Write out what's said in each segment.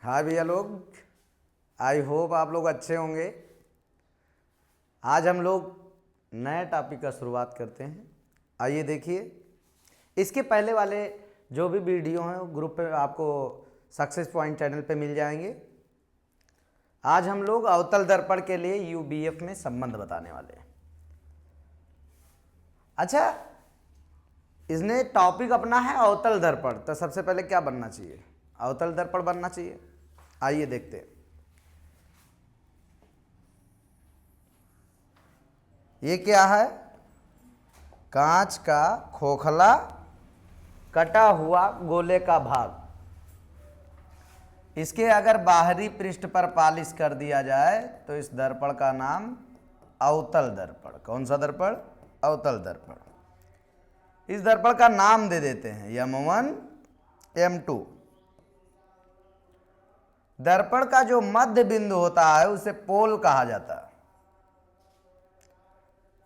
हाँ भैया लोग, आई होप आप लोग अच्छे होंगे। आज हम लोग नए टॉपिक का शुरुआत करते हैं। आइए देखिए, इसके पहले वाले जो भी वीडियो हैं ग्रुप पे आपको सक्सेस पॉइंट चैनल पे मिल जाएंगे। आज हम लोग अवतल दर्पण के लिए यूबीएफ में संबंध बताने वाले हैं। अच्छा, इसने टॉपिक अपना है अवतल दर्पण, तो सबसे पहले क्या बनना चाहिए? अवतल दर्पण बनना चाहिए। आइए देखते हैं। ये क्या है? कांच का खोखला कटा हुआ गोले का भाग। इसके अगर बाहरी पृष्ठ पर पालिश कर दिया जाए तो इस दर्पण का नाम अवतल दर्पण। कौन सा दर्पण? अवतल दर्पण। इस दर्पण का नाम दे देते हैं M1 M2। दर्पण का जो मध्य बिंदु होता है उसे पोल कहा जाता है।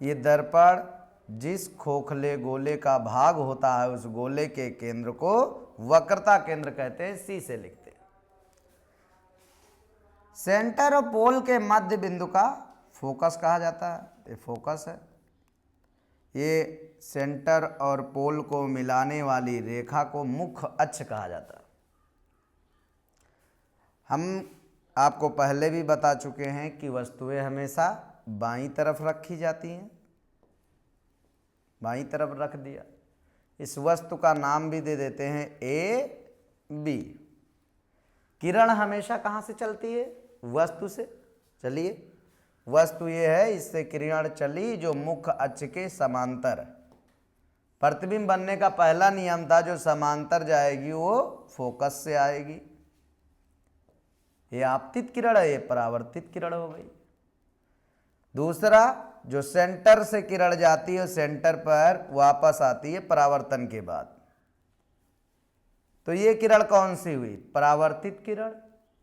ये दर्पण जिस खोखले गोले का भाग होता है उस गोले के केंद्र को वक्रता केंद्र कहते हैं, C से लिखते हैं। सेंटर और पोल के मध्य बिंदु का फोकस कहा जाता है। ये फोकस है। ये सेंटर और पोल को मिलाने वाली रेखा को मुख्य अक्ष कहा जाता है। हम आपको पहले भी बता चुके हैं कि वस्तुएं हमेशा बाईं तरफ रखी जाती हैं। बाईं तरफ रख दिया। इस वस्तु का नाम भी दे देते हैं AB। किरण हमेशा कहाँ से चलती है? वस्तु से। चलिए, वस्तु ये है, इससे किरण चली जो मुख्य अक्ष के समांतर है। प्रतिबिंब बनने का पहला नियम था जो समांतर जाएगी वो फोकस से आएगी। ये आपतित किरण है, ये परावर्तित किरण हो गई। दूसरा, जो सेंटर से किरण जाती है सेंटर पर वापस आती है परावर्तन के बाद। तो ये किरण कौन सी हुई? परावर्तित किरण।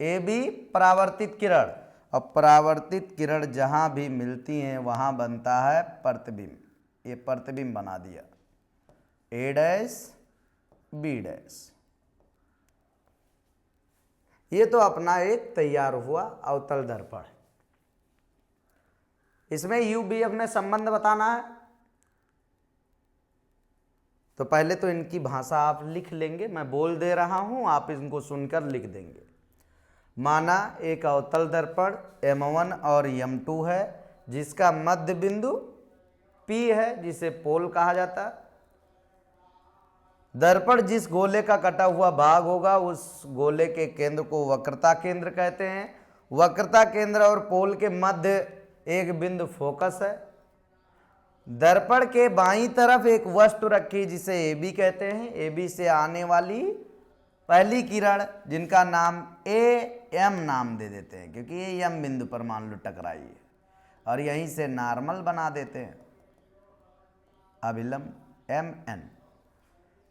AB परावर्तित किरण। और परावर्तित किरण जहां भी मिलती हैं वहां बनता है प्रतिबिंब। ये प्रतिबिंब बना दिया A', B'। ये तो अपना एक तैयार हुआ अवतल दर्पण। इसमें UBF में संबंध बताना है तो पहले तो इनकी भाषा आप लिख लेंगे। मैं बोल दे रहा हूं, आप इनको सुनकर लिख देंगे। माना एक अवतल दर्पण M1 और M2 है जिसका मध्य बिंदु P है जिसे पोल कहा जाता है। दर्पण जिस गोले का कटा हुआ भाग होगा उस गोले के केंद्र को वक्रता केंद्र कहते हैं। वक्रता केंद्र और पोल के मध्य एक बिंदु फोकस है। दर्पण के बाईं तरफ एक वस्तु रखी जिसे AB कहते हैं। AB से आने वाली पहली किरण जिनका नाम AM नाम दे देते हैं क्योंकि ये M बिंदु पर मान लो टकराई है और यहीं से नॉर्मल बना देते हैं, अभिलंब MN।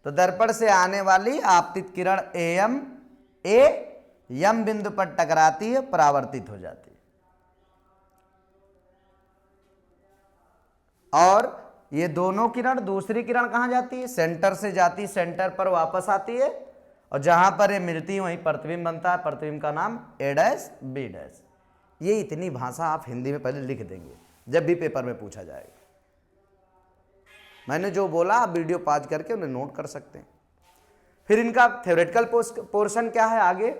तो दर्पण से आने वाली आपतित किरण AM M बिंदु पर टकराती है, परावर्तित हो जाती है। और ये दोनों किरण, दूसरी किरण कहां जाती है? सेंटर से जाती, सेंटर पर वापस आती है और जहां पर ये मिलती है वहीं प्रतिबिंब बनता है। प्रतिबिंब का नाम A', B'। ये इतनी भाषा आप हिंदी में पहले लिख देंगे जब भी पेपर में पूछा जाएगा। मैंने जो बोला आप वीडियो पॉज करके उन्हें नोट कर सकते हैं। फिर इनका थ्योरेटिकल पोर्शन क्या है, आगे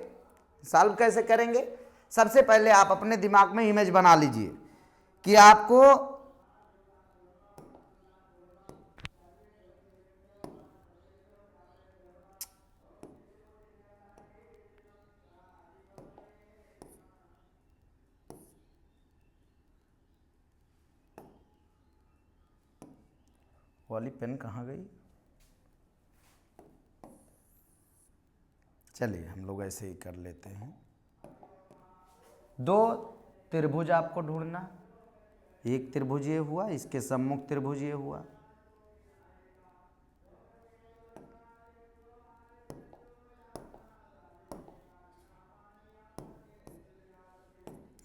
सॉल्व कैसे करेंगे? सबसे पहले आप अपने दिमाग में इमेज बना लीजिए कि आपको वाली पेन कहाँ गई? चलिए हम लोग ऐसे ही कर लेते हैं। दो त्रिभुज आपको ढूंढना। एक त्रिभुज ये हुआ, इसके सम्मुख त्रिभुज ये हुआ।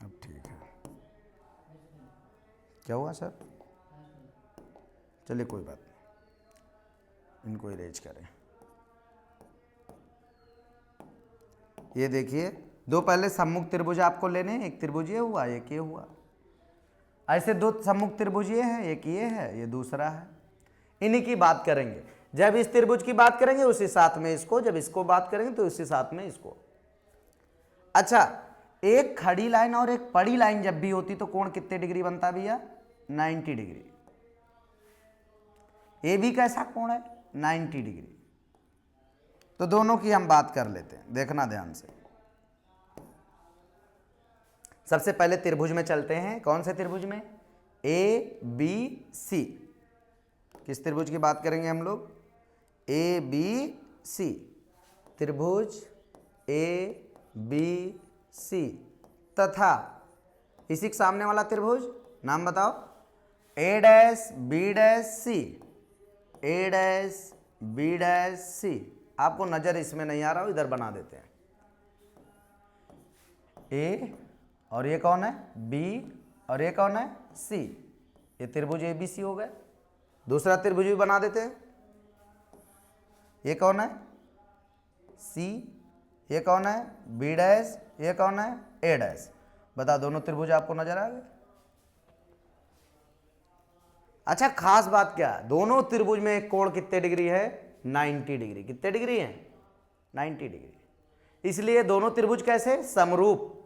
अब ठीक है। क्या हुआ सर? चलिए कोई बात नहीं, इनको इरेज करें। ये देखिए, दो पहले सम्मुख त्रिभुज आपको लेने हैं, एक त्रिभुज ये हुआ, एक ये हुआ। ऐसे दो सम्मुख त्रिभुज ये है, एक ये है, ये दूसरा है। इन्हीं की बात करेंगे। जब इस त्रिभुज की बात करेंगे उसी साथ में इसको, जब इसको बात करेंगे तो उसी साथ में इसको। अच्छा, एक खड़ी लाइन और एक पड़ी लाइन जब भी होती तो कोण कितने डिग्री बनता भैया? 90 डिग्री। ए भी कैसा कोण है? 90 डिग्री। तो दोनों की हम बात कर लेते हैं, देखना ध्यान से। सबसे पहले त्रिभुज में चलते हैं। कौन से त्रिभुज में? A B C. किस त्रिभुज की बात करेंगे हम लोग? A B C. त्रिभुज ए बी सी तथा इसी के सामने वाला त्रिभुज, नाम बताओ? ए डैश बी डैश सी। ए डैश बी डैश सी। आपको नजर इसमें नहीं आ रहा हो, इधर बना देते हैं। ए और ये कौन है? बी और ये कौन है? सी। ये त्रिभुज ए बी सी हो गए। दूसरा त्रिभुज भी बना देते हैं। ये कौन है? सी। ये कौन है? B dash. ये कौन है? A dash. बता, दोनों त्रिभुज आपको नजर आ गए? अच्छा, खास बात क्या है, दोनों त्रिभुज में एक कोण कितने डिग्री है? 90 डिग्री। कितने डिग्री है? 90 डिग्री। इसलिए दोनों त्रिभुज कैसे? समरूप।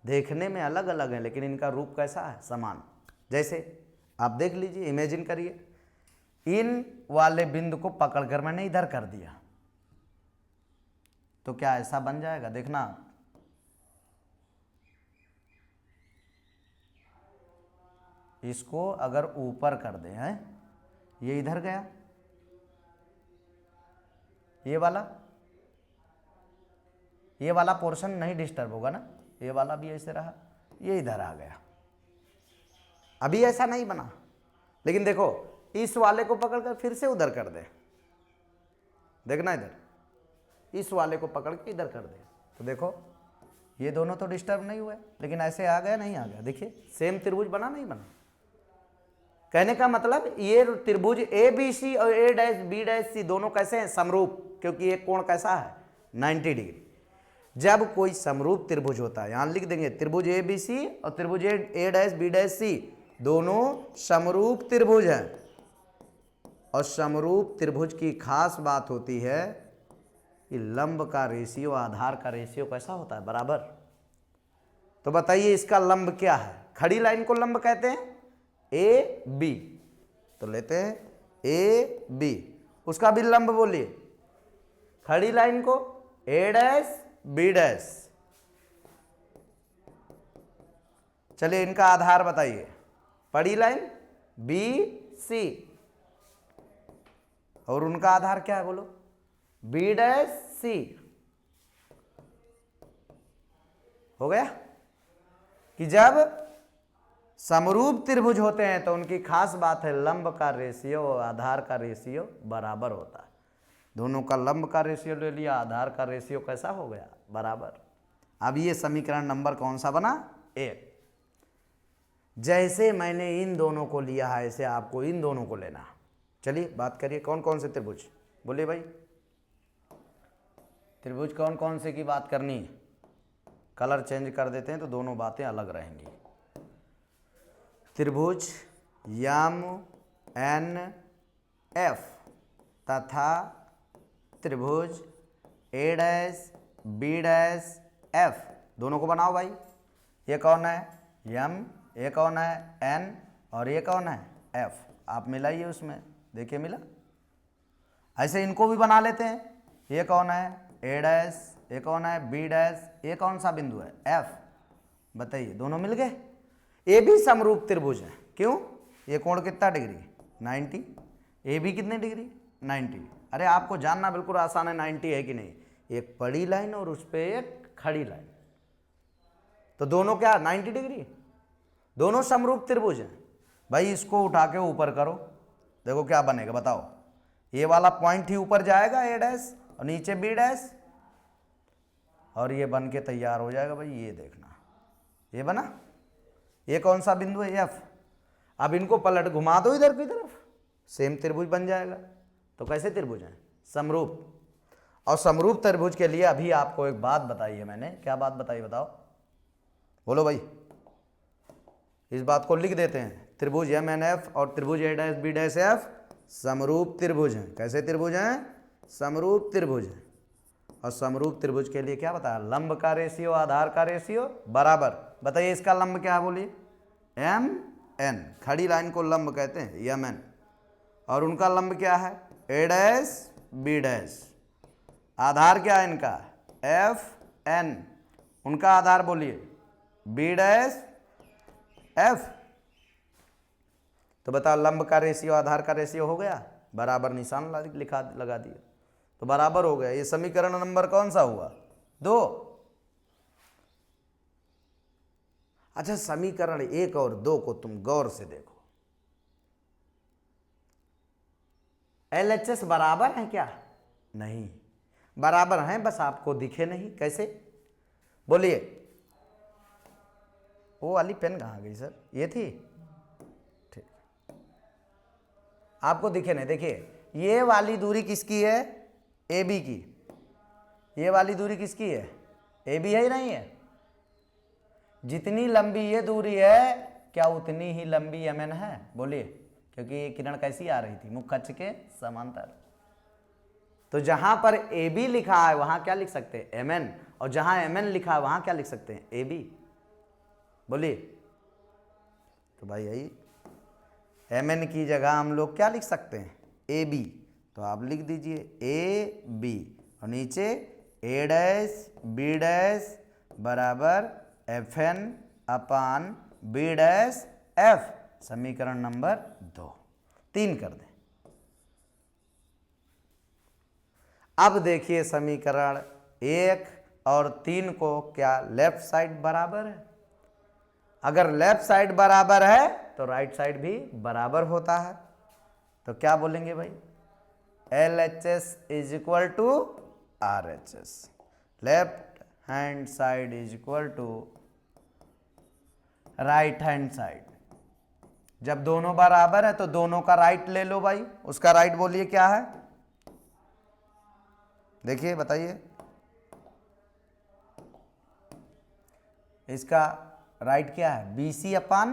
देखने में अलग अलग है लेकिन इनका रूप कैसा है? समान। जैसे आप देख लीजिए, इमेजिन करिए, इन वाले बिंदु को पकड़कर मैंने इधर कर दिया तो क्या ऐसा बन जाएगा? देखना, इसको अगर ऊपर कर दें, है ये इधर गया, ये वाला पोर्शन नहीं डिस्टर्ब होगा ना, ये वाला भी ऐसे रहा, ये इधर आ गया। अभी ऐसा नहीं बना, लेकिन देखो इस वाले को पकड़कर फिर से उधर कर दे, देखना इधर, इस वाले को पकड़ के इधर कर दे तो देखो ये दोनों तो डिस्टर्ब नहीं हुए, लेकिन ऐसे आ गया नहीं आ गया? देखिए सेम त्रिभुज बना नहीं बना? कहने का मतलब ये त्रिभुज ए बी सी और ए डैश बी डैश सी दोनों कैसे हैं? समरूप, क्योंकि एक कोण कैसा है? 90 डिग्री। जब कोई समरूप त्रिभुज होता है, यहां लिख देंगे त्रिभुज ए बी सी और त्रिभुज ए डैश बी डैश सी दोनों समरूप त्रिभुज हैं। और समरूप त्रिभुज की खास बात होती है कि लंब का रेशियो आधार का रेशियो कैसा होता है? बराबर। तो बताइए इसका लंब क्या है? खड़ी लाइन को लंब कहते हैं ए बी, तो लेते हैं ए बी, उसका भी लंब बोलिए। खड़ी लाइन को ए डैश बी डैश। चलिए इनका आधार बताइए। पड़ी लाइन बी सी और उनका आधार क्या है बोलो? B dash C. हो गया कि जब समरूप त्रिभुज होते हैं तो उनकी खास बात है लंब का रेशियो और आधार का रेशियो बराबर होता है। दोनों का लंब का रेशियो ले लिया, आधार का रेशियो कैसा हो गया? बराबर। अब ये समीकरण नंबर कौन सा बना? 1। जैसे मैंने इन दोनों को लिया है ऐसे आपको इन दोनों को लेना। चलिए बात करिए, कौन कौन से त्रिभुज? बोलिए भाई, त्रिभुज कौन कौन से की बात करनी है? कलर चेंज कर देते हैं तो दोनों बातें अलग रहेंगी। त्रिभुज एम एन एफ तथा त्रिभुज ए डैश बी डैश एफ दोनों को बनाओ भाई। ये कौन है? एम, ये कौन है? एन, और ये कौन है? एफ। आप मिलाइए उसमें, देखिए मिला। ऐसे इनको भी बना लेते हैं। ये कौन है? ए डैश, ये कौन है? बी डैश, ये कौन सा बिंदु है? एफ। बताइए, दोनों मिल गए। ये भी समरूप त्रिभुज है। क्यों? ये कोण कितना डिग्री? 90। ये भी कितने डिग्री? 90। अरे आपको जानना बिल्कुल आसान है 90 है कि नहीं। एक पड़ी लाइन और उस पर एक खड़ी लाइन, तो दोनों क्या 90 डिग्री? दोनों समरूप त्रिभुज हैं भाई। इसको उठा के ऊपर करो, देखो क्या बनेगा बताओ। ये वाला पॉइंट ही ऊपर जाएगा ए डैश और नीचे बी डैश, और ये बन के तैयार हो जाएगा भाई। ये देखना, ये बना। ये कौन सा बिंदु है? एफ। अब इनको पलट घुमा दो इधर की तरफ, सेम त्रिभुज बन जाएगा। तो कैसे त्रिभुज हैं? समरूप। और समरूप त्रिभुज के लिए अभी आपको एक बात बताई है मैंने, क्या बात बताई बताओ, बोलो भाई, इस बात को लिख देते हैं। त्रिभुज एम एन एफ और त्रिभुज ए डैश बी डैश एफ समरूप त्रिभुज हैं। कैसे त्रिभुज हैं? समरूप त्रिभुज हैं। और समरूप त्रिभुज के लिए क्या बताया? लंब का रेशियो आधार का रेशियो बराबर। बताइए इसका लंब क्या है, बोलिए? एम एन, खड़ी लाइन को लंब कहते हैं, एम एन। और उनका लंब क्या है? A dash B dash. आधार क्या है इनका? F N. उनका आधार बोलिए? B dash F. तो बताओ लंब का रेशियो आधार का रेशियो हो गया, बराबर निशान लगा दिया तो बराबर हो गया। ये समीकरण नंबर कौन सा हुआ? 2। अच्छा, समीकरण 1 और 2 को तुम गौर से देखो। LHS बराबर है क्या? नहीं, बराबर हैं, बस आपको दिखे नहीं। कैसे? बोलिए। वो वाली पेन कहाँ गई सर? ये थी, ठीक, आपको दिखे नहीं। देखिए ये वाली दूरी किसकी है? AB की। ये वाली दूरी किसकी है? AB है ही नहीं है? जितनी लंबी ये दूरी है, क्या उतनी ही लंबी MN है? बोलिए। क्योंकि ये किरण कैसी आ रही थी? मुख अक्ष के समांतर। तो जहां पर AB लिखा है वहां क्या लिख सकते हैं? MN। और जहां MN लिखा है वहां क्या लिख सकते हैं? AB। बोलिए। तो भाई यही MN की जगह हम लोग क्या लिख सकते हैं? AB। तो आप लिख दीजिए AB और नीचे A डैश B डैश बराबर FN अपान B डैश F। समीकरण नंबर 2। 3 कर दें। अब देखिए समीकरण 1 और 3 को, क्या लेफ्ट साइड बराबर है? अगर लेफ्ट साइड बराबर है तो राइट साइड भी बराबर होता है। तो क्या बोलेंगे भाई? LHS is equal to RHS। Left hand side is equal to right hand side. जब दोनों बराबर है तो दोनों का राइट ले लो भाई। उसका राइट बोलिए क्या है? देखिए बताइए, इसका राइट क्या है? BC upon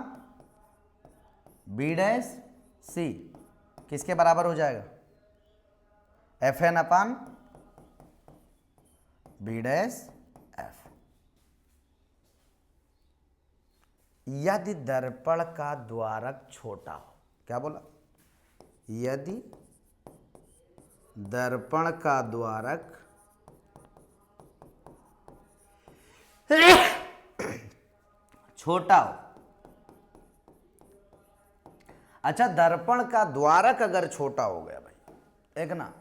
B dash C किसके बराबर हो जाएगा? FN अपान B डैश F। यदि दर्पण का द्वारक छोटा हो, क्या बोला? यदि दर्पण का द्वारक छोटा हो। अच्छा, दर्पण का द्वारक अगर छोटा हो गया भाई, देखना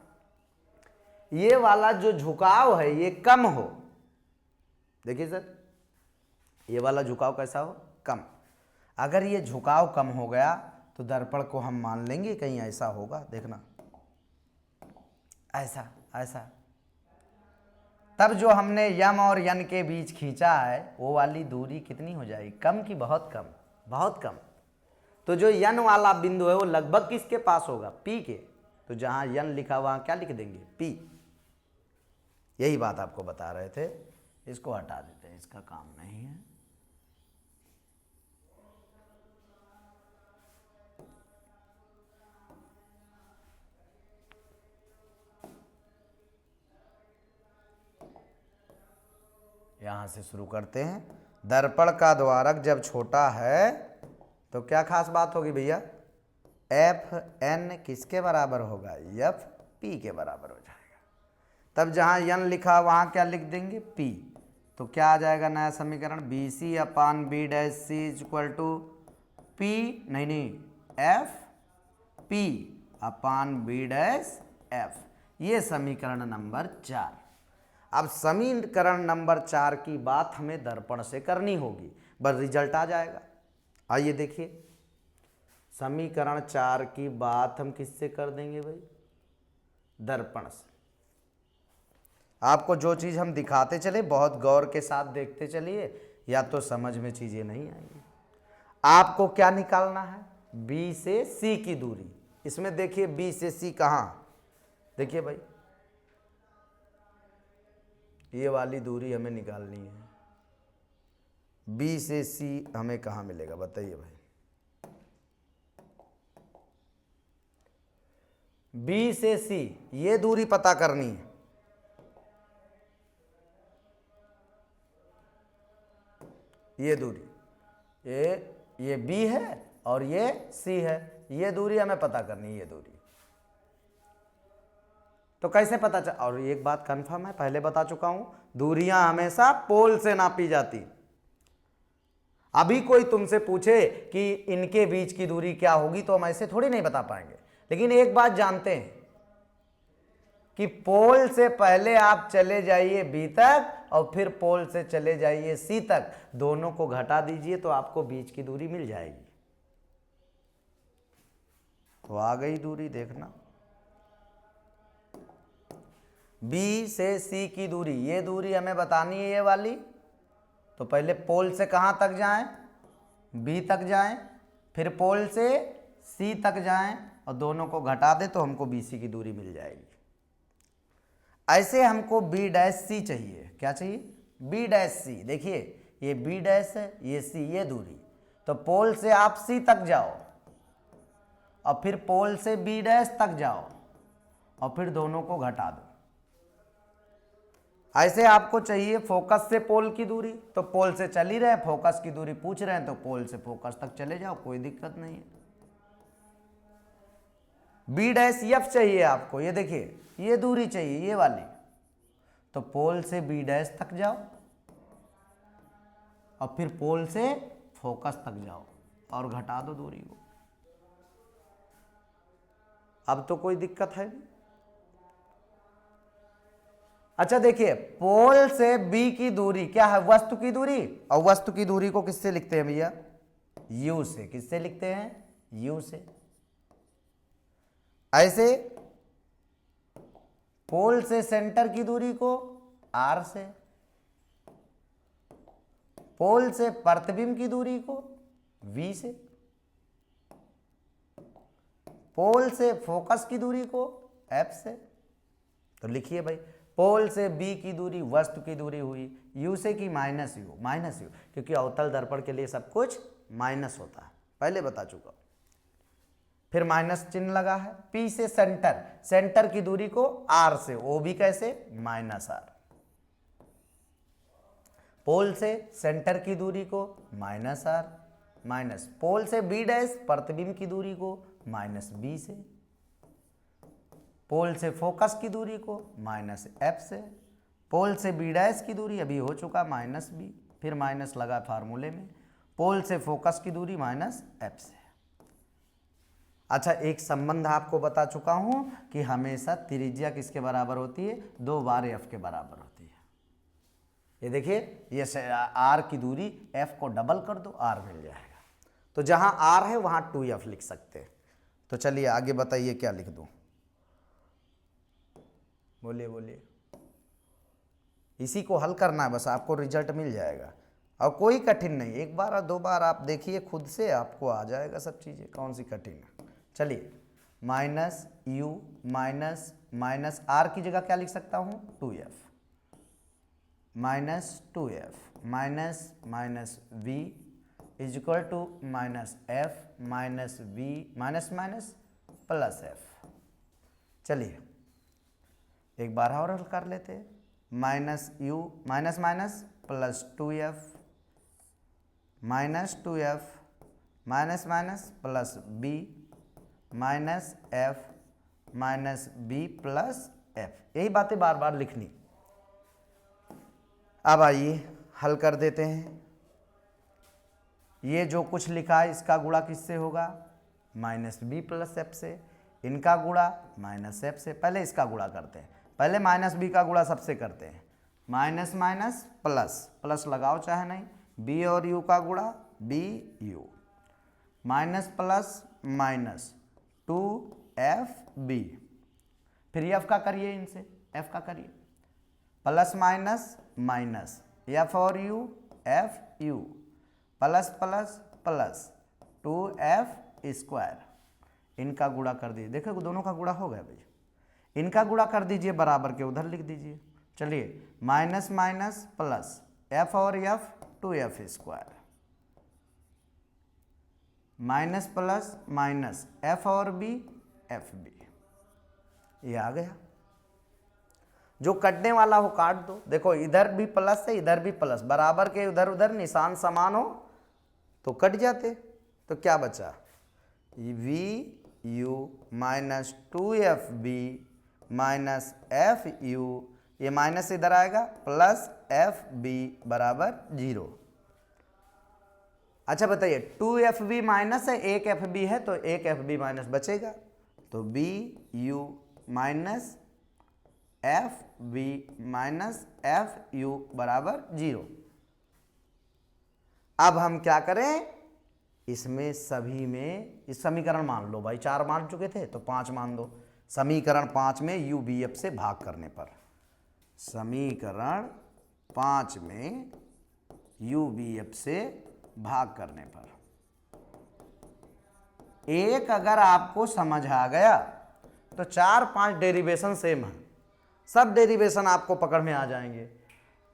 ये वाला जो झुकाव है ये कम हो। देखिए सर, ये वाला झुकाव कैसा हो? कम। अगर ये झुकाव कम हो गया तो दर्पण को हम मान लेंगे कहीं ऐसा होगा। देखना ऐसा ऐसा। तब जो हमने यम और यन के बीच खींचा है वो वाली दूरी कितनी हो जाएगी? कम की बहुत कम? बहुत कम। तो जो यन वाला बिंदु है वो लगभग किसके पास होगा? P के। तो जहां यन लिखा वहां क्या लिख देंगे? P। यही बात आपको बता रहे थे। इसको हटा देते हैं, इसका काम नहीं है। यहां से शुरू करते हैं। दर्पण का द्वारक जब छोटा है तो क्या खास बात होगी भैया? FN किसके बराबर होगा? FP के बराबर हो जाएगा। तब जहां यन लिखा वहां क्या लिख देंगे? P। तो क्या आ जाएगा नया समीकरण? BC upon B dash C is equal to P, नहीं, FP upon B dash F। ये समीकरण नंबर 4। अब समीकरण नंबर 4 की बात हमें दर्पण से करनी होगी, बस रिजल्ट आ जाएगा। आइए देखिए, समीकरण 4 की बात हम किससे कर देंगे भाई? दर्पण से। आपको जो चीज़ हम दिखाते चले बहुत गौर के साथ देखते चलिए, या तो समझ में चीज़ें नहीं आएंगी। आपको क्या निकालना है? B से C की दूरी। इसमें देखिए B से C कहाँ? देखिए भाई, ये वाली दूरी हमें निकालनी है। बी से सी हमें कहाँ मिलेगा बताइए भाई। बी से सी ये दूरी पता करनी है। ये दूरी ये बी है और ये सी है, ये दूरी हमें पता करनी है, ये दूरी। तो कैसे पता चल, और एक बात कंफर्म है, पहले बता चुका हूं, दूरियां हमेशा पोल से नापी जाती। अभी कोई तुमसे पूछे कि इनके बीच की दूरी क्या होगी तो हम ऐसे थोड़ी नहीं बता पाएंगे, लेकिन एक बात जानते हैं कि पोल से पहले आप चले जाइए बी तक और फिर पोल से चले जाइए सी तक, दोनों को घटा दीजिए तो आपको बीच की दूरी मिल जाएगी। तो आ गई दूरी, देखना बी से सी की दूरी, ये दूरी हमें बतानी है ये वाली। तो पहले पोल से कहां तक जाएं, बी तक जाएं, फिर पोल से सी तक जाएं और दोनों को घटा दें तो हमको बी सी की दूरी मिल जाएगी। ऐसे हमको बी डैश सी चाहिए। क्या चाहिए? B dash C. देखिए ये बी डैश है, ये सी, ये दूरी। तो पोल से आप सी तक जाओ और फिर पोल से बी डैश तक जाओ और फिर दोनों को घटा दो। ऐसे आपको चाहिए फोकस से पोल की दूरी, तो पोल से चल ही रहे, फोकस की दूरी पूछ रहे हैं तो पोल से फोकस तक चले जाओ, कोई दिक्कत नहीं है। बी डैश एफ चाहिए आपको, ये देखिए ये दूरी चाहिए ये वाली, तो पोल से बी डैश तक जाओ और फिर पोल से फोकस तक जाओ और घटा दो दूरी को। अब तो कोई दिक्कत है नहीं। अच्छा देखिए, पोल से बी की दूरी क्या है? वस्तु की दूरी, और वस्तु की दूरी को किससे लिखते हैं भैया? यू से। किससे लिखते हैं? यू से। ऐसे पोल से सेंटर की दूरी को आर से, पोल से प्रतिबिंब की दूरी को वी से, पोल से फोकस की दूरी को एफ से। तो लिखिए भाई, पोल से बी की दूरी वस्तु की दूरी हुई यू से की माइनस यू, माइनस यू, क्योंकि अवतल दर्पण के लिए सब कुछ माइनस होता है, पहले बता चुका। फिर माइनस चिन्ह लगा है। पी से सेंटर, सेंटर की दूरी को आर से, वो भी कैसे? Minus are. पोल से सेंटर की दूरी को माइनस आर, माइनस पोल से बी डैश प्रतिबिंब की दूरी को माइनस बी से, पोल से फोकस की दूरी को माइनस एफ से, पोल से बी डैश की दूरी अभी हो चुका माइनस बी, फिर माइनस लगा फार्मूले में, पोल से फोकस की दूरी माइनस एफ से। अच्छा, एक संबंध आपको बता चुका हूं कि हमेशा त्रिज्या किसके बराबर होती है? 2 बार एफ के बराबर होती है। ये देखिए, ये आर की दूरी एफ को डबल कर दो, आर मिल जाएगा। तो जहां आर है वहां 2f लिख सकते हैं। तो चलिए आगे बताइए क्या लिख दूं? बोलिए बोलिए। इसी को हल करना है बस, आपको रिजल्ट मिल जाएगा और कोई कठिन नहीं। एक बार और 2 बार आप देखिए खुद से, आपको आ जाएगा सब चीज़ें, कौन सी कठिन है। चलिए, minus u minus minus r की जगह क्या लिख सकता हूँ? 2f, minus 2f minus minus v is equal to minus f minus v minus minus plus f. चलिए एक बार और हल कर लेते हैं। Minus u minus minus plus 2f minus 2f minus minus plus b minus f minus b plus f. यही बातें बार बार लिखनी। अब आइए हल कर देते हैं। ये जो कुछ लिखा है इसका गुणा किससे होगा? माइनस बी प्लस एफ से। इनका गुणा माइनस एफ से। पहले इसका गुणा करते हैं, पहले माइनस बी का गुणा सबसे करते हैं। माइनस माइनस प्लस, प्लस लगाओ चाहे नहीं, बी और यू का गुणा b u, minus plus minus 2fb। फिर एफ का करिए, इनसे एफ का करिए, प्लस माइनस माइनस एफ और u f u plus plus plus 2f square. इनका गुणा कर दीजिए, देखो दोनों का गुणा हो गया भाई। इनका गुणा कर दीजिए, बराबर के उधर लिख दीजिए, चलिए माइनस माइनस प्लस एफ और F 2f square, minus plus minus f और बी एफ बी, ये आ गया। जो कटने वाला हो काट दो। देखो इधर भी प्लस है इधर भी प्लस, बराबर के उधर उधर निशान समान हो तो कट जाते। तो क्या बचा, v u minus 2fb minus f u, ये माइनस इधर आएगा प्लस एफ बी बराबर 0। अच्छा बताइए 2fb माइनस है, एक fb है तो एक fb माइनस बचेगा, तो b u minus f b minus f u बराबर 0। अब हम क्या करें, इसमें सभी में इस समीकरण मान लो भाई, 4 मान चुके थे तो 5 मान दो। समीकरण 5 में यू बी एफ से भाग करने पर, समीकरण 5 में यू बी एफ से भाग करने पर, एक अगर आपको समझ आ गया तो 4-5 डेरिवेशन सेम है, सब डेरिवेशन आपको पकड़ में आ जाएंगे।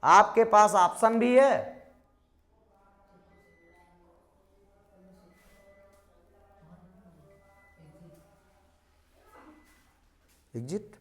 आपके पास ऑप्शन भी है, एग्जिट